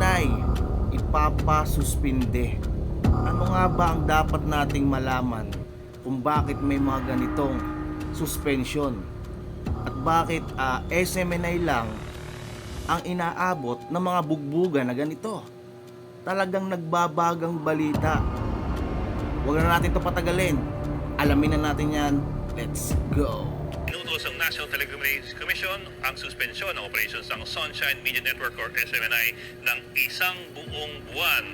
SMNI ipapasuspinde. Ano nga ba ang dapat nating malaman kung bakit may mga ganitong suspension? At bakit SMNI lang ang inaabot ng mga bugbugan na ganito? Talagang nagbabagang balita. Huwag na natin ito patagalin. Alamin na natin yan. Let's go! Inutos ng National Telecommunications Commission ang suspensyon ng operations ng Sunshine Media Network or SMNI ng isang buong buwan.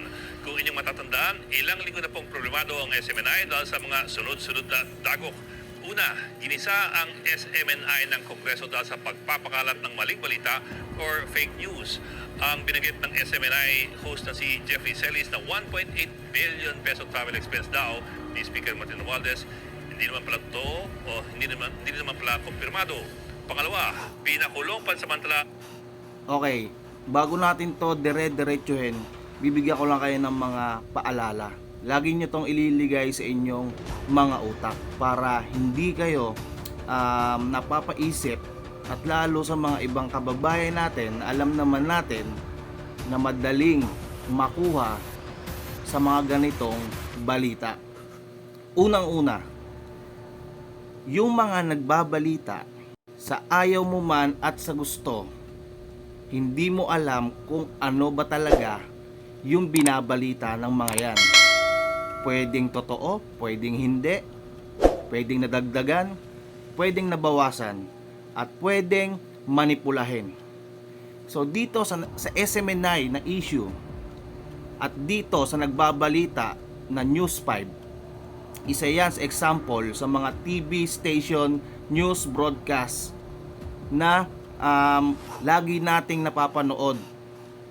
Kung inyong matatandaan, ilang linggo na pong problemado ang SMNI dahil sa mga sunod-sunod na dagok. Una, ginisa ang SMNI ng Kongreso dahil sa pagpapakalat ng maling balita or fake news. Ang binanggit ng SMNI host na si Jeffrey Celis na 1.8 billion peso travel expense daw ni Speaker Martin Romualdez, hindi naman pala ito o hindi naman pala kumpirmado. Pangalawa, pinakulong pansamantala. Okay, bago natin to dire-diretsuhin, bibigyan ko lang kayo ng mga paalala. Lagi nyo tong ililigay sa inyong mga utak para hindi kayo napapaisip, at lalo sa mga ibang kababayan natin, alam naman natin na madaling makuha sa mga ganitong balita. Unang-una, yung mga nagbabalita sa ayaw mo man at sa gusto, hindi mo alam kung ano ba talaga yung binabalita ng mga yan. Pwedeng totoo, pwedeng hindi, pwedeng nadagdagan, pwedeng nabawasan, at pwedeng manipulahin. So dito sa SMNI na issue at dito sa nagbabalita na News 5, isa yan sa example sa mga TV station news broadcast na lagi nating napapanood.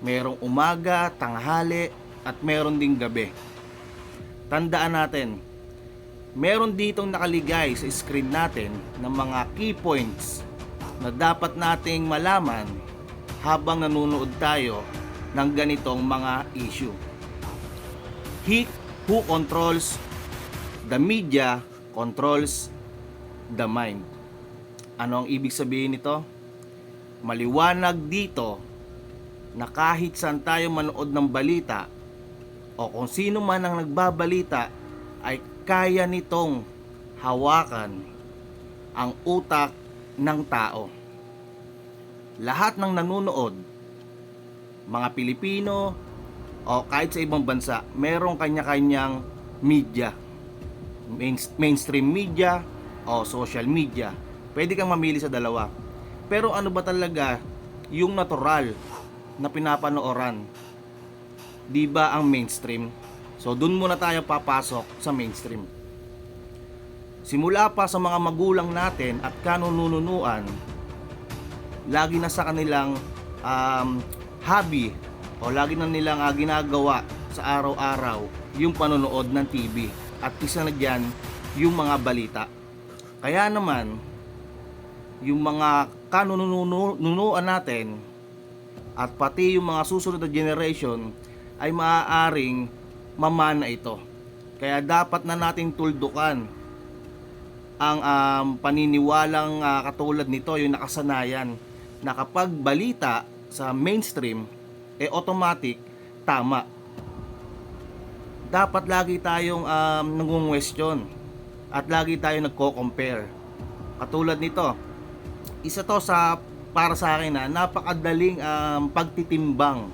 Merong umaga, tanghali, at meron ding gabi. Tandaan natin, meron ditong nakaligay sa screen natin ng mga key points na dapat nating malaman habang nanonood tayo ng ganitong mga issue. He who controls the media controls the mind. Ano ang ibig sabihin nito? Maliwanag dito na kahit saan tayo manood ng balita o kung sino man ang nagbabalita ay kaya nitong hawakan ang utak ng tao. Lahat ng nanonood, mga Pilipino o kahit sa ibang bansa, merong kanya-kanyang media. Mainstream media o social media. Pwede kang mamili sa dalawa. Pero ano ba talaga yung natural na pinapanooran? Di ba ang mainstream? So dun muna tayo papasok sa mainstream. Simula pa sa mga magulang natin at kanununuan, lagi na sa kanilang hobby o lagi na nilang ginagawa sa araw-araw yung panonood ng TV. At isa na dyan yung mga balita. Kaya naman, yung mga kanununuan natin at pati yung mga susunod na generation ay maaaring mamana ito. Kaya dapat na nating tuldukan ang paniniwalang katulad nito, yung nakasanayan na kapag balita sa mainstream automatic tama. Dapat lagi tayong nangungwestiyon at lagi tayong nagko-compare. Katulad nito, isa to sa para sa akin na napakadaling pagtitimbang,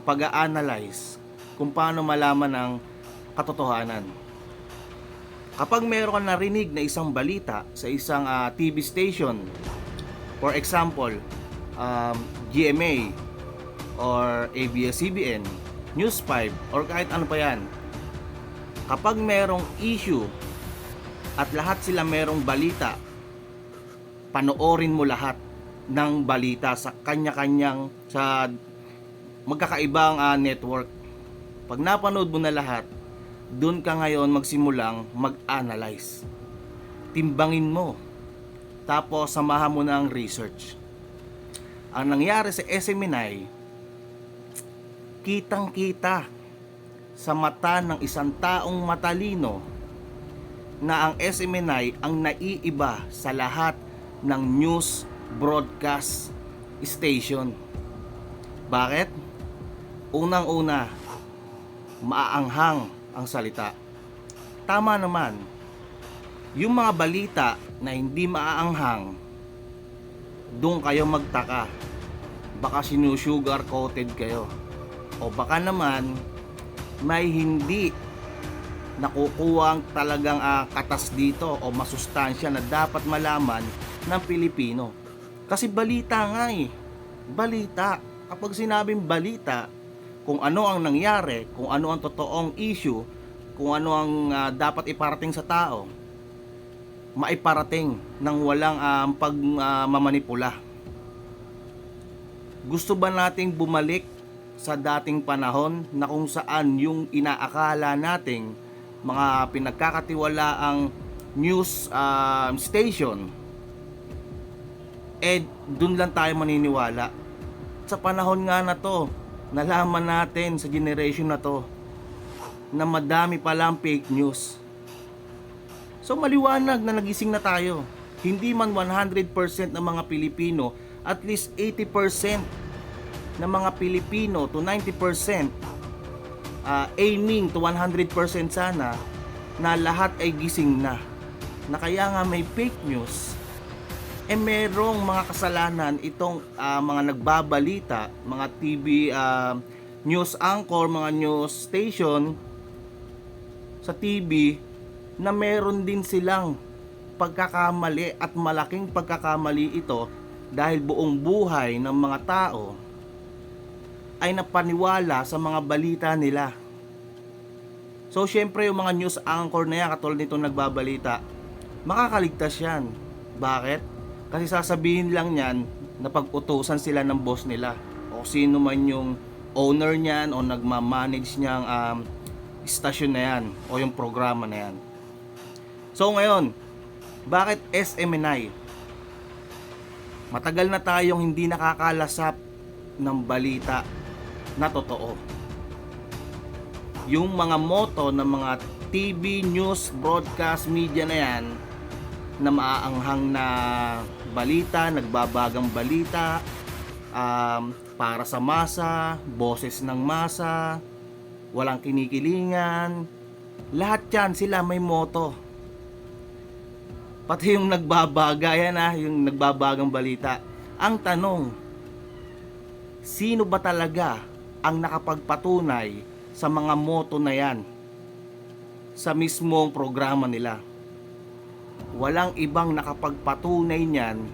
pag-a-analyze kung paano malaman ang katotohanan. Kapag meron kang narinig na isang balita sa isang TV station, for example, GMA or ABS-CBN, News 5, or kahit ano pa yan, kapag merong issue at lahat sila merong balita, panoorin mo lahat ng balita sa kanya-kanyang, sa magkakaibang network. Pag napanood mo na lahat, doon ka ngayon magsimulang mag-analyze. Timbangin mo. Tapos samahan mo na ang research. Ang nangyari sa SMNI, kitang-kita sa mata ng isang taong matalino na ang SMNI ang naiiba sa lahat ng news broadcast station. Bakit? Unang-una, maaanghang ang salita. Tama naman, yung mga balita na hindi maaanghang, doon kayo magtaka. Baka sinusugar coated kayo. O baka naman, may hindi nakukuwang talagang katas dito o masustansya na dapat malaman ng Pilipino. Kasi balita nga eh. Balita. Kapag sinabing balita, kung ano ang nangyari, kung ano ang totoong issue, kung ano ang dapat iparating sa tao, maiparating ng walang pagmamanipula. Gusto ba nating bumalik sa dating panahon na kung saan yung inaakala nating mga pinagkakatiwalaang news station, dun lang tayo maniniwala? Sa panahon nga na to, nalaman natin sa generation na to na madami palang fake news. So maliwanag na nagising na tayo. Hindi man 100% ng mga Pilipino, at least 80% ng mga Pilipino to 90%, aiming to 100% sana, na lahat ay gising na. Na kaya nga may fake news, merong mga kasalanan itong mga nagbabalita, mga TV news anchor, mga news station sa TV, na meron din silang pagkakamali, at malaking pagkakamali ito dahil buong buhay ng mga tao ay napaniwala sa mga balita nila. So syempre yung mga news anchor na yan, katulad nitong nagbabalita, makakaligtas yan. Bakit? Kasi sasabihin lang yan na pag-utusan sila ng boss nila, o sino man yung owner niyan o nagmamanage niyang station na yan o yung programa na yan. So ngayon, bakit SMNI? Matagal na tayong hindi nakakalasap ng balita na totoo. Yung mga moto ng mga TV, news, broadcast media na yan, na maaanghang na balita, nagbabagang balita, para sa masa, boses ng masa, walang kinikilingan, lahat yan sila may moto. Pati yung nagbabaga yan, yung nagbabagang balita. Ang tanong, sino ba talaga ang nakapagpatunay sa mga moto na yan sa mismong programa nila? Walang ibang nakapagpatunay niyan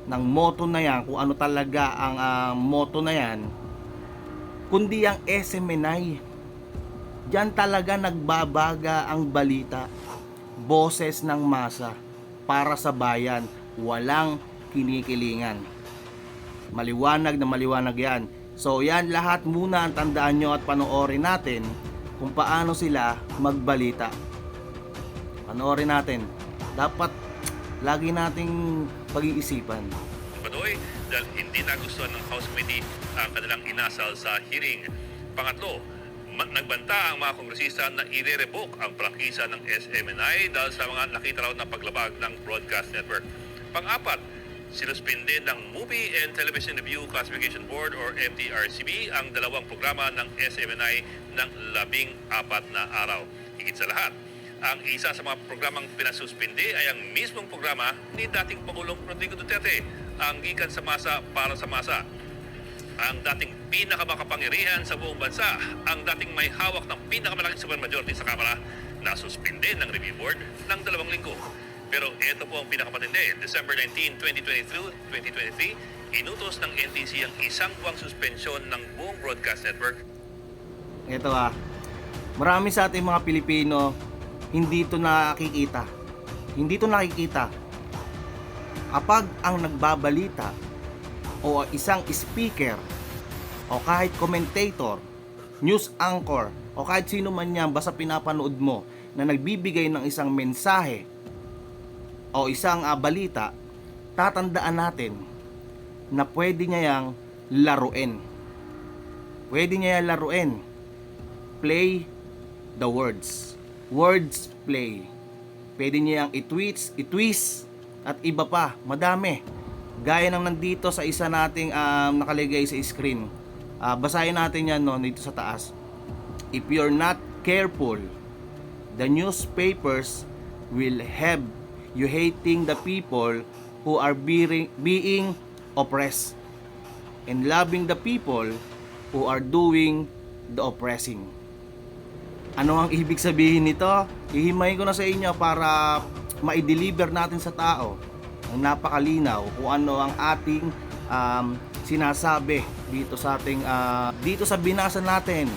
ng moto na yan, kung ano talaga ang moto na yan, kundi ang SMNI. Diyan talaga nagbabaga ang balita, boses ng masa, para sa bayan, walang kinikilingan. Maliwanag na maliwanag yan. So yan lahat muna ang tandaan nyo at panoorin natin kung paano sila magbalita. Panoorin natin. Dapat lagi nating pag-iisipan. Padoy, dahil hindi nagustuhan ng House Committee ang kanilang inasal sa hearing. Pangatlo, nagbanta ang mga kongresista na i-revoke ang prangkisa ng SMNI dahil sa mga nakita raw na paglabag ng broadcast network. Pang-apat, sinuspinde ng Movie and Television Review Classification Board or MTRCB ang dalawang programa ng SMNI ng 14 na araw. Higit sa lahat, ang isa sa mga programang pinasuspinde ay ang mismong programa ni dating Pangulong Rodrigo Duterte, ang Gikan sa Masa para sa Masa. Ang dating pinakamakapangyarihan sa buong bansa, ang dating may hawak ng pinakamalaking supermajority sa Kamara, nasuspinde ng review board ng 2 linggo. Pero ito po ang pinakamatindi. December 19, 2023, inutos ng NTC ang isang buwang suspensyon ng buong broadcast network. Ito marami sa ating mga Pilipino hindi ito nakikita. Hindi ito nakikita. Kapag ang nagbabalita o isang speaker o kahit commentator, news anchor o kahit sino man yan, basta pinapanood mo na nagbibigay ng isang mensahe o isang balita, tatandaan natin na pwede niya yang laruin. Pwede niya yang laruin. Play the words. Words play. Pwede niya yang i-twist at iba pa, madami. Gaya ng nandito sa isa nating nakalagay sa screen. Basahin natin yan no, dito sa taas. If you're not careful, the newspapers will have you hating the people who are being oppressed and loving the people who are doing the oppressing. Ano ang ibig sabihin nito? Hihimayin ko na sa inyo para ma-deliver natin sa tao ang napakalinaw kung ano ang ating sinasabi dito sa ating dito sa binasa natin.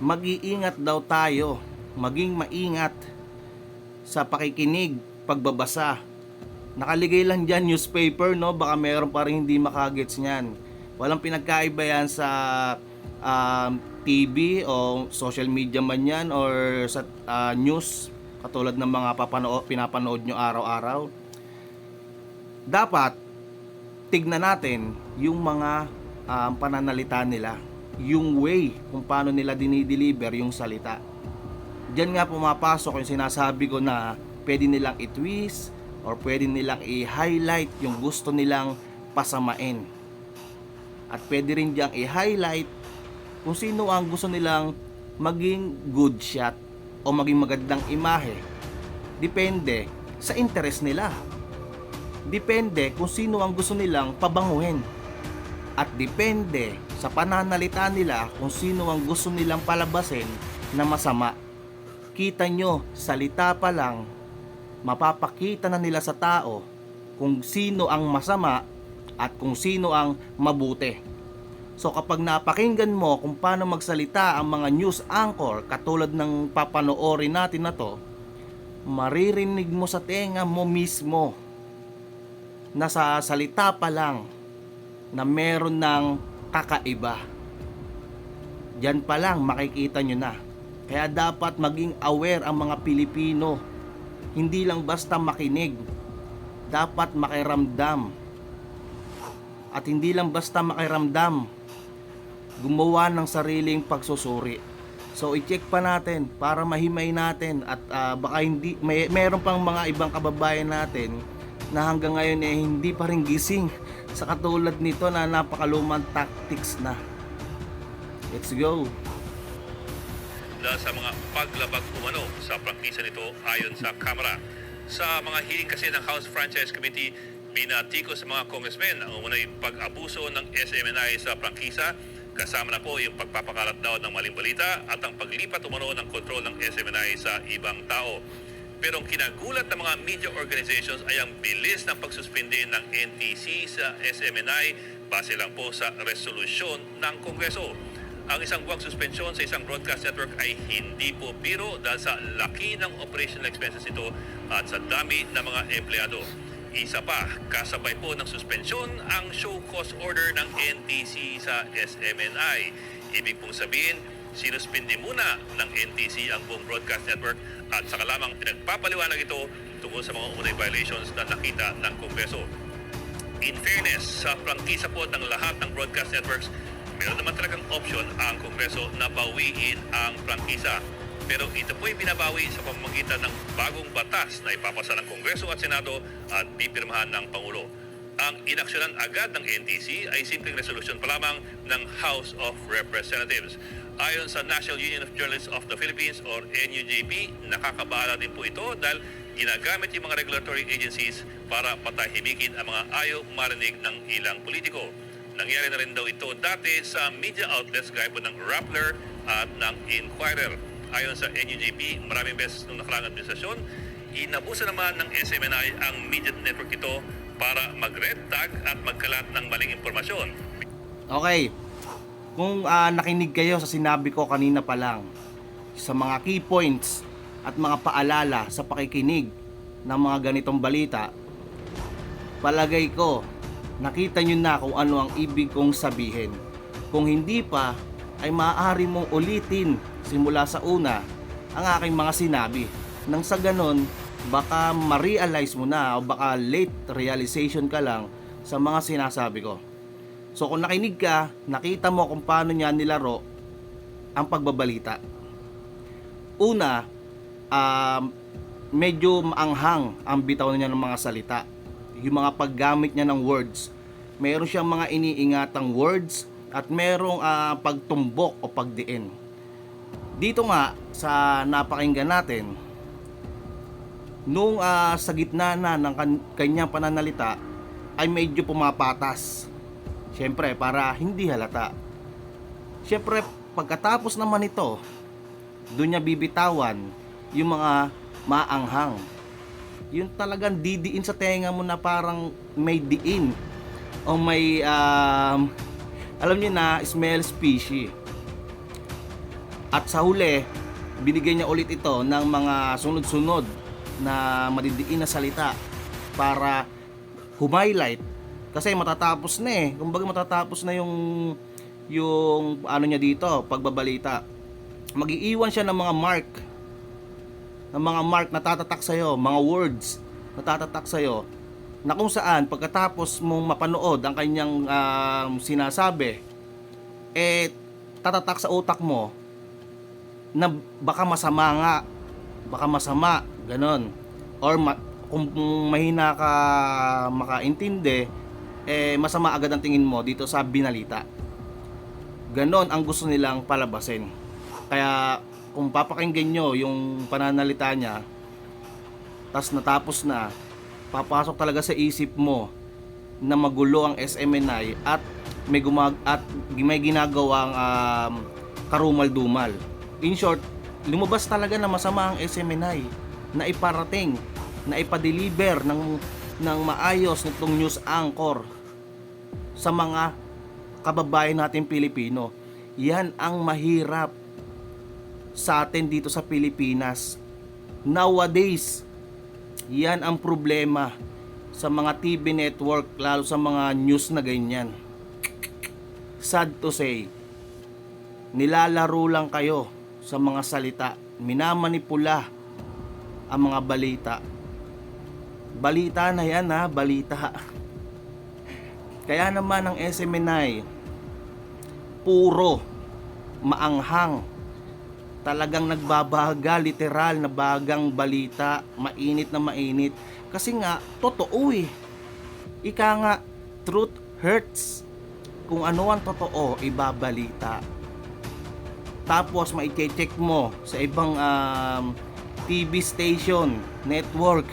Mag-iingat daw tayo, maging maingat sa pakikinig, pagbabasa. Nakaligay lang dyan newspaper, no? Baka meron pa rin hindi makagets niyan. Walang pinagkaiba yan sa TV o social media man yan or sa news katulad ng mga pinapanood nyo araw-araw. Dapat tignan natin yung mga pananalita nila, yung way kung paano nila dinideliver yung salita. Diyan nga pumapasok yung sinasabi ko na pwede nilang i-twist or pwede nilang i-highlight yung gusto nilang pasamain. At pwede rin diyang i-highlight kung sino ang gusto nilang maging good shot o maging magandang imahe. Depende sa interest nila. Depende kung sino ang gusto nilang pabanguhin. At depende sa pananalita nila kung sino ang gusto nilang palabasin na masama. Kita nyo, salita pa lang, mapapakita na nila sa tao kung sino ang masama at kung sino ang mabuti. So kapag napakinggan mo kung paano magsalita ang mga news anchor katulad ng papanoorin natin na to, maririnig mo sa tenga mo mismo na sa salita pa lang na meron ng kakaiba. Diyan pa lang makikita nyo na. Kaya dapat maging aware ang mga Pilipino. Hindi lang basta makinig, dapat makiramdam. At hindi lang basta makiramdam, gumawa ng sariling pagsusuri. So i-check pa natin para mahimay natin at baka hindi meron pang mga ibang kababayan natin na hanggang ngayon hindi pa rin gising sa katulad nito na napakalumang tactics na. Let's go. Dahil sa mga paglabag umano sa prangkisa nito ayon sa Kamara. Sa mga hearing kasi ng House Franchise Committee, binatiko sa mga congressmen ang umunay pag-abuso ng SMNI sa prangkisa, kasama na po yung pagpapakalat daw ng maling balita at ang paglipat umano ng kontrol ng SMNI sa ibang tao. Pero ang kinagulat ng mga media organizations ay ang bilis ng pagsuspindi ng NTC sa SMNI base lang po sa resolusyon ng Kongreso. Ang isang buwang suspensyon sa isang broadcast network ay hindi po biro dahil sa laki ng operational expenses nito at sa dami ng mga empleyado. Isa pa, kasabay po ng suspensyon ang show cause order ng NTC sa SMNI. Ibig pong sabihin, sinuspindi muna ng NTC ang buong broadcast network at saka lamang pinagpapaliwanag ito tungkol sa mga umunay violations na nakita ng Kongreso. In fairness, sa prangkisa po ng lahat ng broadcast networks, meron naman talagang option ang Kongreso na bawiin ang prangkisa. Pero ito po ay binabawi sa pamamagitan ng bagong batas na ipapasa ng Kongreso at Senado at pipirmahan ng Pangulo. Ang inaksyonan agad ng NTC ay simpleng resolusyon pa lamang ng House of Representatives. Ayon sa National Union of Journalists of the Philippines or NUJP, nakakabahala din po ito dahil ginagamit yung mga regulatory agencies para patahimikin ang mga ayaw marinig ng ilang politiko. Nangyari na rin daw ito dati sa media outlets gaya po ng Rappler at ng Inquirer. Ayon sa NUJP, maraming beses nung nakaraang administrasyon, inabusan naman ng SMNI ang media network ito para mag-red tag at magkalat ng maling impormasyon. Okay. Kung nakinig kayo sa sinabi ko kanina pa lang sa mga key points at mga paalala sa pakikinig ng mga ganitong balita, palagay ko nakita nyo na kung ano ang ibig kong sabihin. Kung hindi pa, ay maaari mong ulitin simula sa una ang aking mga sinabi. Nang sa ganon, baka ma-realize mo na o baka late realization ka lang sa mga sinasabi ko. So kung nakinig ka, nakita mo kung paano niya nilaro ang pagbabalita. Una, medyo maanghang ang bitaw niya ng mga salita. Yung mga paggamit niya ng words. Meron siyang mga iniingatang words at merong pagtumbok o pagdiin. Dito nga sa napakinggan natin, nung sa gitna na ng kanyang pananalita ay medyo pumapatas. Siyempre para hindi halata. Siyempre pagkatapos naman ito, doon niya bibitawan yung mga maanghang. Yung talagang didiin sa tenga mo na parang may diin o may alam niyo na, smell fishy. At sa huli, binigyan niya ulit ito ng mga sunod-sunod na madidiin na salita para humighlight. Kasi matatapos na eh. Kumbaga matatapos na yung ano niya dito, pagbabalita. Mag-iiwan siya ng mga mark. Ng mga mark na tatatak sa'yo, mga words na tatatak sa'yo, na kung saan pagkatapos mong mapanood ang kanyang sinasabi, tatatak sa utak mo na baka masama, ganon. Or kung mahina ka makaintindi, masama agad ang tingin mo dito sa binalita. Ganon ang gusto nilang palabasin. Kaya kung papakinggan nyo yung pananalita niya, tas natapos na, papasok talaga sa isip mo na magulo ang SMNI at may ginagawang karumal-dumal. In short, lumabas talaga na masama ang SMNI na iparating, na ipa-deliver ng maayos nitong news anchor sa mga kababayan natin Pilipino. Yan ang mahirap sa atin dito sa Pilipinas. Nowadays, yan ang problema sa mga TV network, lalo sa mga news na ganyan. Sad to say, nilalaro lang kayo sa mga salita, minamanipula ang mga balita. Balita na yan ha, balita. Kaya naman ang SMNI, puro maanghang, talagang nagbabaga, literal na bagang balita, mainit na mainit. Kasi nga, totoo eh. Ika nga, truth hurts. Kung ano ang totoo, ibabalita. Tapos, mai-check mo sa ibang TV station, network,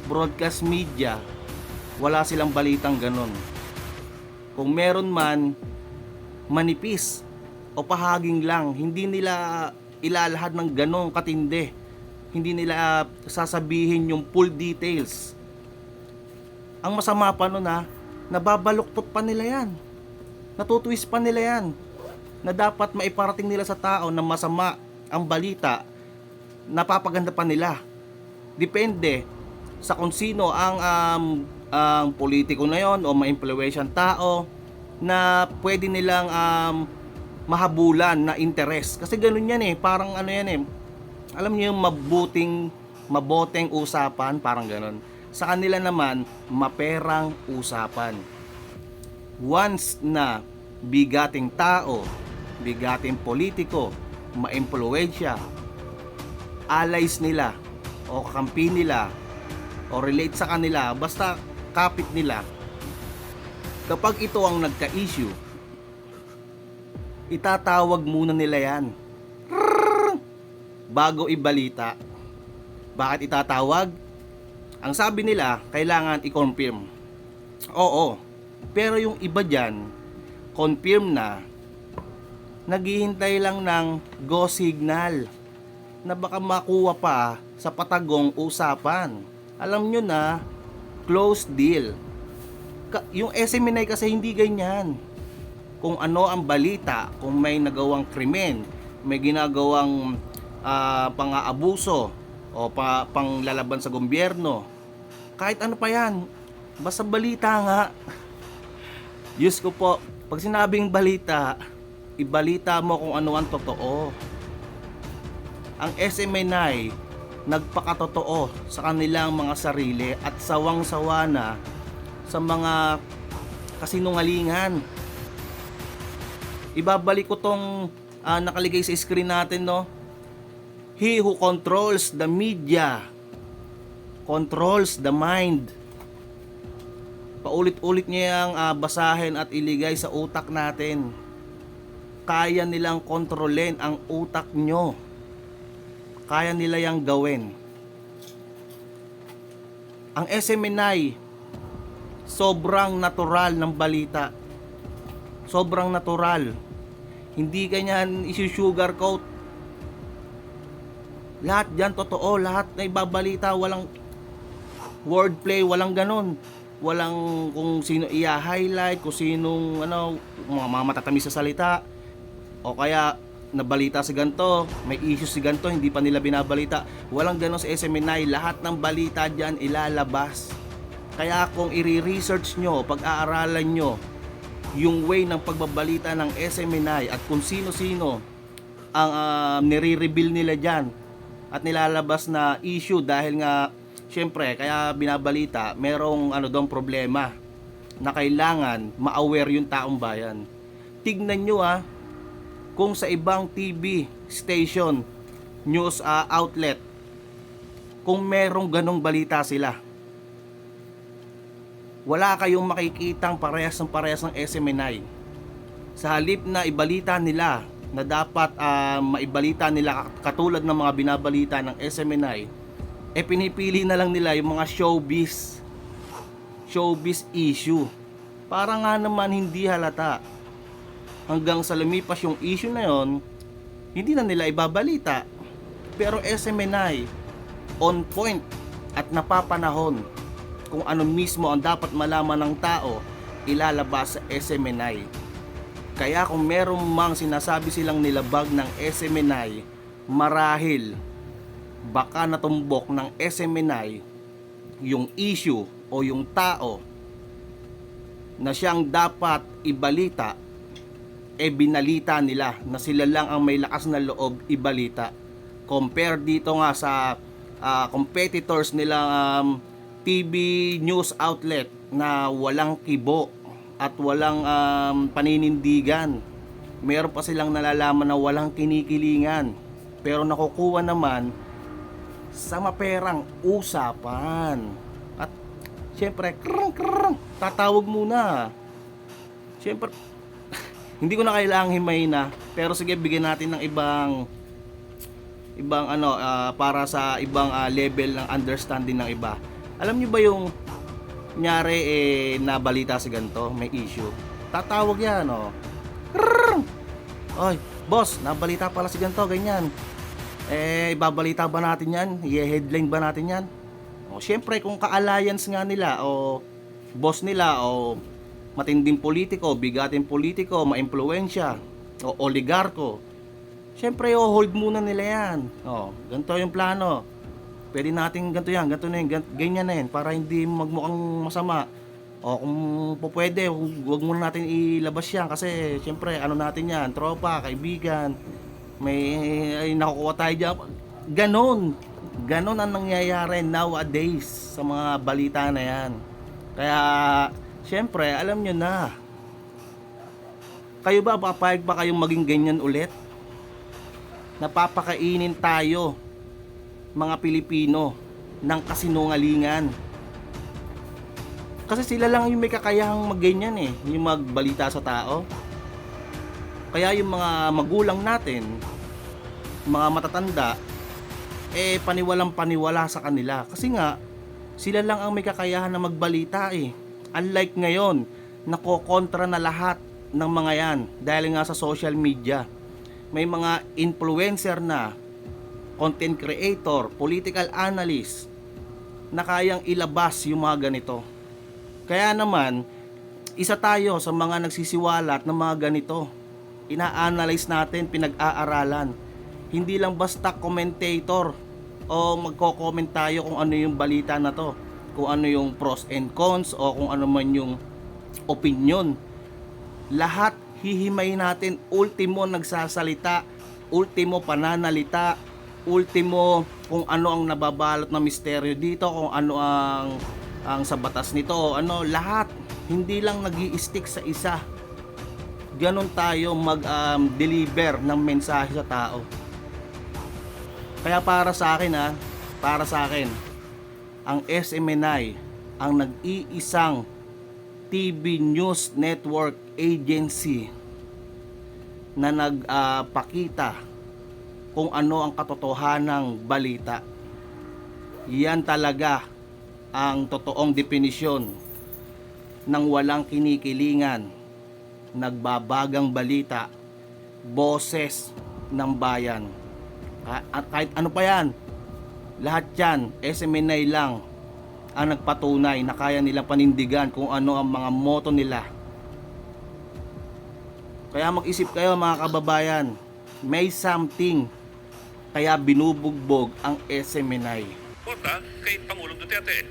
broadcast media, wala silang balitang ganon. Kung meron man, manipis o pahaging lang, hindi nila ilalahad ng ganong katindi, hindi nila sasabihin yung full details. Ang masama pa nun nababaluktot pa nila yan, natutwist pa nila yan, na dapat maiparating nila sa tao na masama ang balita, napapaganda pa nila. Depende sa kung sino ang politiko na yon o ma-impluwensyan tao na pwede nilang mahabulan na interest. Kasi ganun yan eh, parang ano yan eh, alam niyo yung maboteng usapan, parang ganun. Sa kanila naman, maperang usapan. Once na bigating tao, bigating politiko, ma-impluwensya, allies nila o kampi nila o relate sa kanila, basta kapit nila, kapag ito ang nagka-issue, itatawag muna nila yan bago ibalita. Bakit itatawag? Ang sabi nila, kailangan i-confirm. Oo, pero yung iba dyan, confirm na, naghihintay lang ng go signal na baka makuha pa sa patagong usapan. Alam nyo na, close deal. Yung SMNI kasi hindi ganyan. Kung ano ang balita, kung may nagawang krimen, may ginagawang pang-aabuso o panglalaban sa gobyerno, kahit ano pa yan, basta balita nga. Diyos ko po, pag sinabing balita, ibalita mo kung ano ang totoo. Ang SMNI nagpakatotoo sa kanilang mga sarili at sawang-sawa na sa mga kasinungalingan. Ibabalik ko tong nakaligay sa screen natin, no? He who controls the media controls the mind. Paulit-ulit niya yung basahin at iligay sa utak natin. kaya nilang kontrolin ang utak nyo. Kaya nila yang gawin. Ang SMNI, sobrang natural ng balita. Sobrang natural. Hindi ganyan isi-sugarcoat. Lahat dyan totoo. Lahat na ibabalita, walang wordplay, walang ganun. Walang kung sino i-highlight, kung sinong mga matatamis sa salita, o kaya nabalita si ganto, may issue si ganto, hindi pa nila binabalita. Walang ganun sa SMNI. Lahat ng balita dyan ilalabas. Kaya kung i-research nyo, pag-aaralan nyo yung way ng pagbabalita ng SMNI at kung sino-sino ang nire-reveal nila dyan at nilalabas na issue, dahil nga syempre kaya binabalita, merong doon problema na kailangan ma-aware yung taong bayan. Tignan nyo kung sa ibang TV station, news outlet, kung merong ganong balita sila, wala kayong makikitang parehas ng SMNI. Sa halip na ibalita nila na dapat maibalita nila katulad ng mga binabalita ng SMNI, pinipili na lang nila yung mga showbiz issue. Para nga naman hindi halata. Hanggang sa lumipas yung issue na yon, hindi na nila ibabalita. Pero SMNI, on point at napapanahon kung ano mismo ang dapat malaman ng tao, ilalabas sa SMNI. Kaya kung merong mang sinasabi silang nilabag ng SMNI, marahil baka natumbok ng SMNI yung issue o yung tao na siyang dapat ibalita, binalita nila, na sila lang ang may lakas na loob ibalita. Compare dito nga sa competitors nilang TV news outlet na walang kibo at walang paninindigan. Meron pa silang nalalaman na walang kinikilingan, pero nakukuha naman sa maperang usapan. At syempre, tatawag muna. Syempre, hindi ko na kailangang himayin na, pero sige, bigyan natin ng ibang para sa ibang level ng understanding ng iba. Alam niyo ba yung nyari na balita sa ganito, may issue, tatawag yan oy boss, nabalita pala si ganito, ganyan, ibabalita ba natin yan, i-headline ba natin yan? Syempre kung ka-alliance nga nila o boss nila o matinding politiko, bigating politiko, ma-impluwensya o oligarko, syempre hold muna nila yan. Ganito yung plano, pwede natin ganito yan, ganito na yan, ganyan na yan, para hindi magmukhang masama. O kung pwede, huwag muna natin ilabas yan kasi syempre natin yan, tropa, kaibigan, may nakukuha tayo dyan. Ganon ang nangyayari nowadays sa mga balita na yan. Kaya syempre, alam nyo na, kayo ba, papayag ba kayong maging ganyan ulit? Napapakainin tayo mga Pilipino ng kasinungalingan. Kasi sila lang yung may kakayahang magganyan yung magbalita sa tao. Kaya yung mga magulang natin, mga matatanda, paniwalang paniwala sa kanila. Kasi nga, sila lang ang may kakayahan na magbalita Unlike ngayon, nakokontra na lahat ng mga yan dahil nga sa social media. May mga influencer na, content creator, political analyst na kayang ilabas yung mga ganito. Kaya naman, isa tayo sa mga nagsisiwalat ng mga ganito. Ina-analyze natin, pinag-aaralan. Hindi lang basta commentator o magko-comment tayo kung ano yung balita na to, kung ano yung pros and cons o kung ano man yung opinion. Lahat hihimayin natin, ultimo nagsasalita, ultimo pananalita, ultimo kung ano ang nababalot na misteryo dito, kung ano ang sa batas nito, lahat. Hindi lang nag-i-stick sa isa. Ganon tayo mag-deliver ng mensahe sa tao. Kaya para sa akin, ang SMNI ang nag-iisang TV News Network Agency na nagpakita kung ano ang katotohanang balita. Yan talaga ang totoong definisyon ng walang kinikilingan, nagbabagang balita, boses ng bayan. At kahit ano pa yan, lahat yan, SMNI lang ang nagpatunay na kaya nilang panindigan kung ano ang mga moto nila. Kaya mag-isip kayo mga kababayan, may something kaya binubugbog ang SMNI. Porta kay Pangulong Duterte.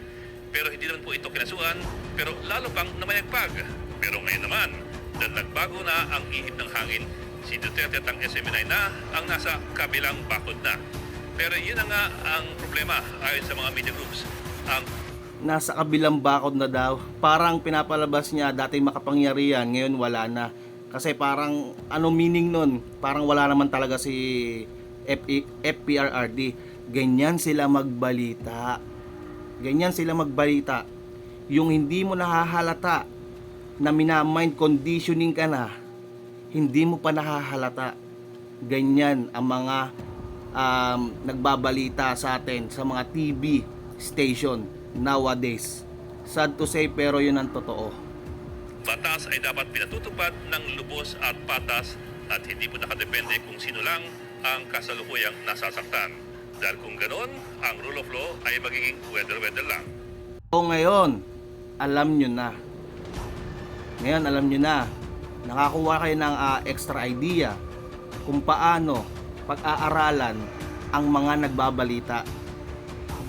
Pero hindi naman po ito kinasuan, pero lalo pang namayagpag. Pero ngayon naman, dahil nagbago na ang ihip ng hangin, si Duterte at ang SMNI na ang nasa kabilang bakod na. Pero yun na nga ang problema ayon sa mga media groups. Ang Nasa kabilang bakod na daw. Parang pinapalabas niya dati makapangyarihan, ngayon wala na. Kasi parang ano meaning nun? Parang wala naman talaga si FPRRD. Ganyan sila magbalita. Ganyan sila magbalita. Yung hindi mo nahahalata na minamind conditioning ka na, hindi mo pa nahahalata. Ganyan ang mga nagbabalita sa atin sa mga TV station nowadays. Sad to say, pero yun ang totoo. batas ay dapat pinatutupad ng lubos at patas at hindi po nakadepende kung sino lang ang kasalukuyang nasasaktan. Dahil kung ganon, ang rule of law ay magiging weather-weather lang. So ngayon, alam nyo na. Ngayon, alam nyo na. Nakakuha kayo ng extra idea kung paano pag-aaralan ang mga nagbabalita.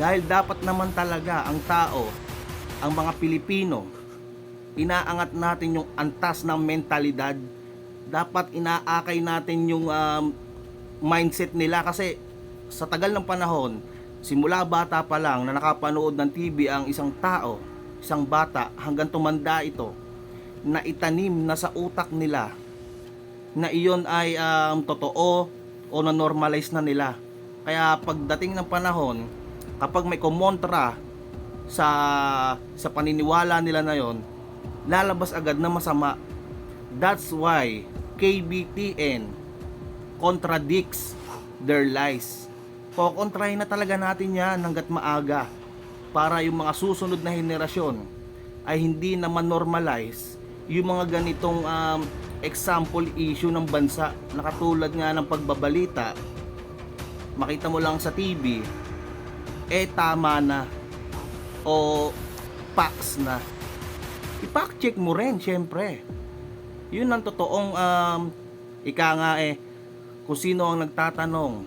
Dahil dapat naman talaga ang tao, ang mga Pilipino, inaangat natin yung antas ng mentalidad. Dapat inaakay natin yung mindset nila kasi sa tagal ng panahon, simula bata pa lang na nakapanood ng TV ang isang tao, isang bata, hanggang tumanda ito, na itanim na sa utak nila na iyon ay totoo o na-normalize na nila. Kaya pagdating ng panahon, kapag may kumontra sa paniniwala nila na yon, lalabas agad na masama. That's why KBTN contradicts their lies. Kokontrahin na talaga natin yan hanggat maaga para yung mga susunod na henerasyon ay hindi naman normalize yung mga ganitong example issue ng bansa na katulad nga ng pagbabalita. Makita mo lang sa TV, tama na o facts na. I-fact check mo rin syempre. Yun ang totoong ika nga kung sino ang nagtatanong,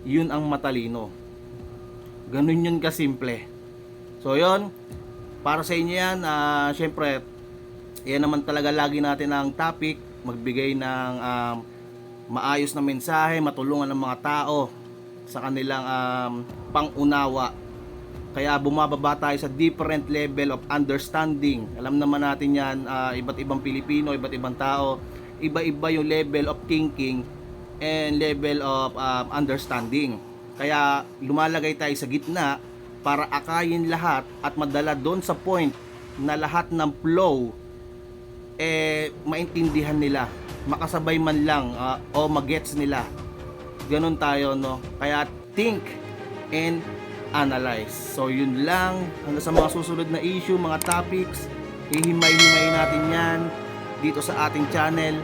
yun ang matalino. Ganun yun kasimple. So yun, para sa inyo yan, syempre, yan naman talaga lagi natin ang topic, magbigay ng maayos na mensahe, matulungan ng mga tao sa kanilang pangunawa. Kaya bumababa tayo sa different level of understanding. Alam naman natin yan, iba't ibang Pilipino, iba't ibang tao, iba-iba yung level of thinking and level of understanding. Kaya lumalagay tayo sa gitna para akayin lahat at madala doon sa point na lahat ng flow maintindihan nila, makasabay man lang o magets nila. Ganun tayo, no? Kaya think and analyze. So yun lang, hanggang sa mga susunod na issue, mga topics, hihimay-himay natin yan dito sa ating channel.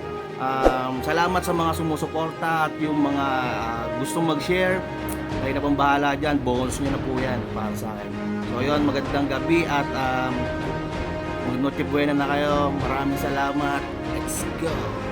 Salamat sa mga sumusuporta at yung mga gustong mag-share. Kayo na pong bahala dyan, bonus nyo na po yan para sa akin. So yun, magandang gabi at mag-noche buena na kayo. Maraming salamat. Let's go!